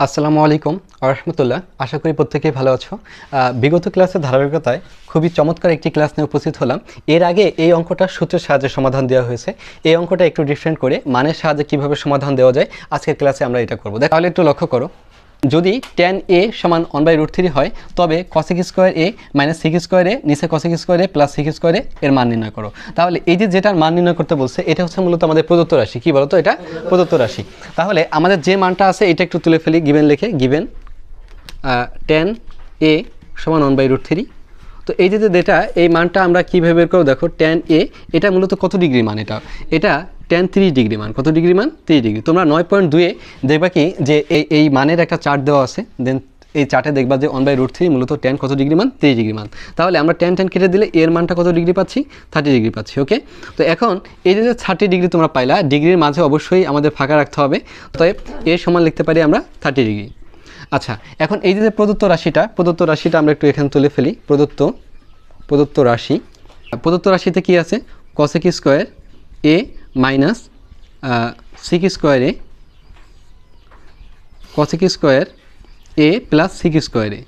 আসসালামু আলাইকুম রাহমাতুল্লাহ। আশা করি প্রত্যেকেই ভালো আছো। বিগত ক্লাসের ধারাবাহিকতায় খুবই চমৎকার একটি ক্লাস নিয়ে উপস্থিত হলাম। এর আগে এই অঙ্কটা সূত্রের সাহায্যে সমাধান দেওয়া হয়েছে। এই অঙ্কটা একটু ডিফারেন্ট করে মানের সাহায্যে কিভাবে সমাধান দেওয়া যায় আজকের ক্লাসে আমরা এটা করব। তাহলে একটু লক্ষ্য করো, যদি tan a সমান 1/√3 হয় তবে cosec square a minus sec square a নিচে cosec square a plus sec square a এর মান নির্ণয় করো। তাহলে এই যে যেটার মান নির্ণয় করতে বলছে এটা হচ্ছে মূলত আমাদের প্রদত্ত রাশি। কি বলতো, এটা প্রদত্ত রাশি। তাহলে আমাদের যে মানটা আছে এটা একটু তুলে ফেলি, গিভেন লিখে, গিভেন tan a সমান 1/√3। তো এই যে যেটা এই মানটা আমরা কীভাবে বের করবো, দেখো tan a এটা মূলত কত ডিগ্রি মান, এটা tan 30 ডিগ্রি মান। কত ডিগ্রি মান? 30 ডিগ্রি। তোমরা 9.2-এ দেখবা কি যে এই মানের একটা চার্ট দেওয়া আছে, দেন এই চার্টে দেখবা যে 1/√3 মূলত tan কত ডিগ্রি মান? 30 ডিগ্রি মান। তাহলে আমরা tan কেটে দিলে এর মানটা কত ডিগ্রি পাচ্ছি? 30 ডিগ্রি পাচ্ছি। ওকে, তো এখন এই যে 30 ডিগ্রি তোমরা পাইলা, ডিগ্রির মাঝে অবশ্যই আমাদের ফাঁকা রাখতে হবে। তবে এর সমান লিখতে পারি আমরা 30 ডিগ্রি। আচ্ছা, এখন এই যে প্রদত্ত রাশিটা আমরা একটু এখানে তুলে ফেলি। প্রদত্ত রাশিতে কি আছে? cosec square a minus sec square a, cosec square a plus sec square a।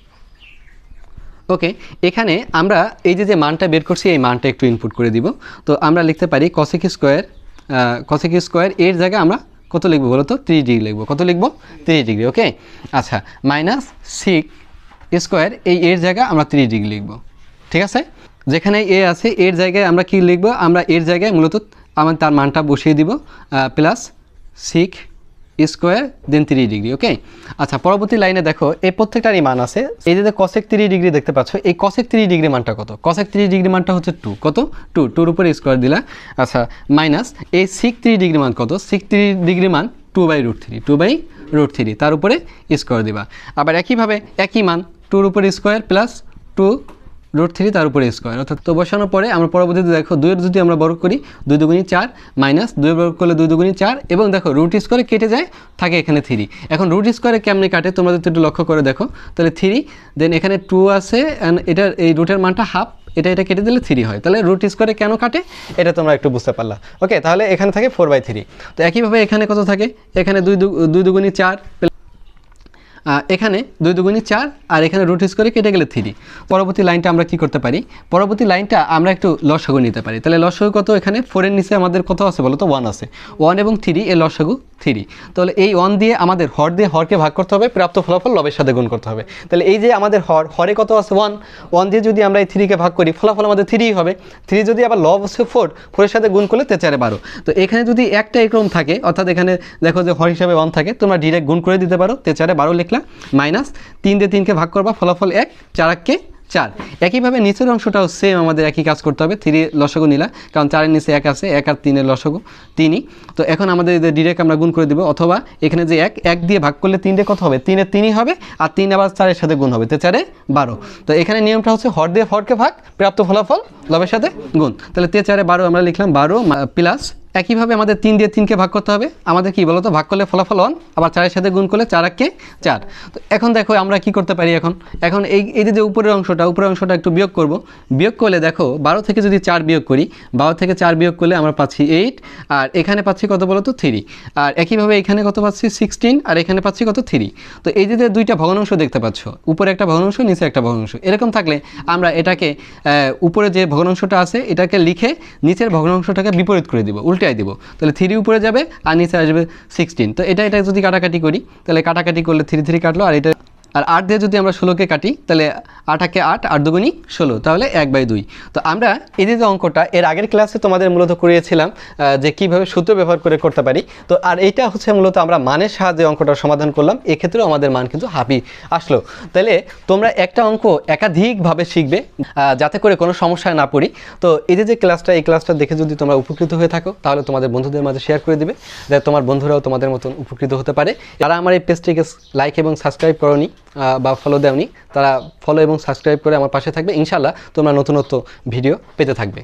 ওকে, এখানে আমরা এই যে মানটা বের করছি এই মানটা একটু ইনপুট করে দিব। তো আমরা লিখতে পারি cosec স্কয়ার এর জায়গায় আমরা কত লিখবো বলো তো? 30 ডিগ্রি লিখবো। কত লিখবো? 30 ডিগ্রি। ওকে, আচ্ছা, মাইনাস sec স্কয়ার এই এর জায়গায় আমরা 30 ডিগ্রি লিখবো। ঠিক আছে, যেখানে এ আছে এর জায়গায় আমরা কি লিখবো? আমরা এর জায়গায় মূলত আমার তার মানটা বসিয়ে দিব, প্লাস sec স্কয়ার দেন 30 ডিগ্রি। ওকে, আচ্ছা, পরবর্তী লাইনে দেখো এই প্রত্যেকটারই মান আছে। এই যে cosec 30 ডিগ্রি দেখতে পাচ্ছ, এই cosec 30 ডিগ্রি মানটা কত? cosec 30 ডিগ্রি মানটা হচ্ছে 2। কত? 2 উপরে স্কয়ার দিলা। আচ্ছা, মাইনাস এই sec 30 ডিগ্রি মান কত? sec 30 ডিগ্রি মান 2/√3 তার উপরে স্কয়ার দিবা। আবার একইভাবে একই মান 2 উপরে স্কয়ার প্লাস 2√3 তার উপরে স্কয়ার। অর্থাৎ তো বসানোর পরে আমরা পরবর্তীতে দেখো 2 যদি আমরা বর্গ করি 2 দুগুণী 4 মাইনাস 2 বর্গ করলে 2 দুগুণী 4 এবং দেখো রুট স্কয়ারে কেটে যায়, থাকে এখানে 3। এখন রুট স্কয়ারে কেমনে কাটে তোমরা যদি একটু লক্ষ্য করে দেখো, তাহলে 3 দেন এখানে 2 আছে অ্যান্ড এটার এই রুটের মানটা হাফ, এটা কেটে দিলে 3 হয়। তাহলে রুট স্কয়ারে কেন কাটে এটা তোমরা একটু বুঝতে পারলা। ওকে, তাহলে এখানে থাকে 4/3। তো একইভাবে এখানে কত থাকে? এখানে 2 দুগুণী 4, এখানে 2 দুগুণী 4 আর এখানে রুট স্কয়ারে কেটে গেলে 3। পরবর্তী লাইনটা আমরা কি করতে পারি? পরবর্তী লাইনটা আমরা একটু লসাগু নিতে পারি। তাহলে লসাগু কত? এখানে 4 এর নিচে আমাদের কত আছে বলো তো? 1 আছে। 1 এবং 3 এর লসাগু 3। তাহলে এই 1 দিয়ে আমাদের হর দিয়ে হরকে ভাগ করতে হবে, প্রাপ্ত ফলাফল লবের সাথে গুণ করতে হবে। তাহলে এই যে আমাদের হরে কত আছে? 1 দিয়ে যদি আমরা এই 3-কে ভাগ করি ফলাফল আমাদের 3 হবে। 3 যদি আবার লব আছে 4 এর সাথে গুণ করলে 4 12। তো এখানে যদি একটা এরকম থাকে, অর্থাৎ এখানে দেখো যে হর হিসাবে 1 থাকে, তোমরা ডিরেক্ট গুণ করে দিতে পারো। 4 12 লিখলা, মাইনাস 3 দিয়ে 3-কে ভাগ করবা, ফলাফল 1, 4 4। একইভাবে নিচের অংশটাও সেম আমাদের একই কাজ করতে হবে। 3 লসাগু নিলা, কারণ 4 এর নিচে 1 আছে, 1 আর 3 এর লসাগু 3ই। তো এখন আমাদের ডিরেক্ট আমরা গুণ করে দিব, অথবা এখানে যে 1 দিয়ে ভাগ করলে 3 কত হবে? 3 এর 3ই হবে, আর 3 আবার 4 এর সাথে গুণ হবে, 4 12। তো এখানে নিয়মটা হচ্ছে হর দিয়ে হরকে ভাগ, প্রাপ্ত ফলাফল লবের সাথে গুণ। তাহলে 4 12 আমরা লিখলাম 12 প্লাস একইভাবে আমাদের 3 দিয়ে 3-কে ভাগ করতে হবে। আমাদের কি বলতো? ভাগ করলে ফলাফল 1, আবার 4 এর সাথে গুণ করলে 4 4। তো এখন দেখো আমরা কি করতে পারি, এখন এই যে উপরের অংশটা একটু বিয়োগ করব। বিয়োগ করলে দেখো 12 থেকে যদি 4 বিয়োগ করি, 12 থেকে 4 বিয়োগ করলে আমরা পাচ্ছি 8, আর এখানে পাচ্ছি কত বলতো? 3। আর একইভাবে এখানে কত পাচ্ছি? 16, আর এখানে পাচ্ছি কত? 3। তো এই যে দুইটা ভগ্নাংশ দেখতে পাচ্ছ, উপরে একটা ভগ্নাংশ, নিচে একটা ভগ্নাংশ, এরকম থাকলে আমরা এটাকে উপরে যে ভগ্নাংশটা আছে এটাকে লিখে নিচের ভগ্নাংশটাকে বিপরীত করে দিব, উল্টাই দিব। তাহলে 3 উপরে যাবে আর নিচে আসবে 16। তো এটা যদি কাটাকাটি করি, তাহলে কাটাকাটি করলে 3 কাটলো, আর এটা আর 8 দিয়ে যদি আমরা 16-কে কাটি, তাহলে 8 8, 8 দুগুণী 16, তাহলে 1/2। তো আমরা এই যে অঙ্কটা এর আগের ক্লাসে তোমাদের মূলত করিয়েছিলাম যে কিভাবে সূত্র ব্যবহার করে করতে পারি। তো আর এইটা হচ্ছে মূলত আমরা মানের সাহায্যে অঙ্কটা সমাধান করলাম। এক্ষেত্রেও আমাদের মান কিন্তু হাফই আসলো। তাহলে তোমরা একটা অঙ্ক একাধিকভাবে শিখবে যাতে করে কোনো সমস্যায় না পড়ি। তো এই যে ক্লাসটা, এই ক্লাসটা দেখে যদি তোমরা উপকৃত হয়ে থাকো, তাহলে তোমাদের বন্ধুদের মাঝে শেয়ার করে দিবে, যাতে তোমার বন্ধুরাও তোমাদের মতন উপকৃত হতে পারে। যারা আমার এই পেজটিকে লাইক এবং সাবস্ক্রাইব করোনি বা ফলো দেওনি, তারা ফলো এবং সাবস্ক্রাইব করে আমার পাশে থাকবে। ইনশাআল্লাহ তোমরা নতুন ভিডিও পেতে থাকবে।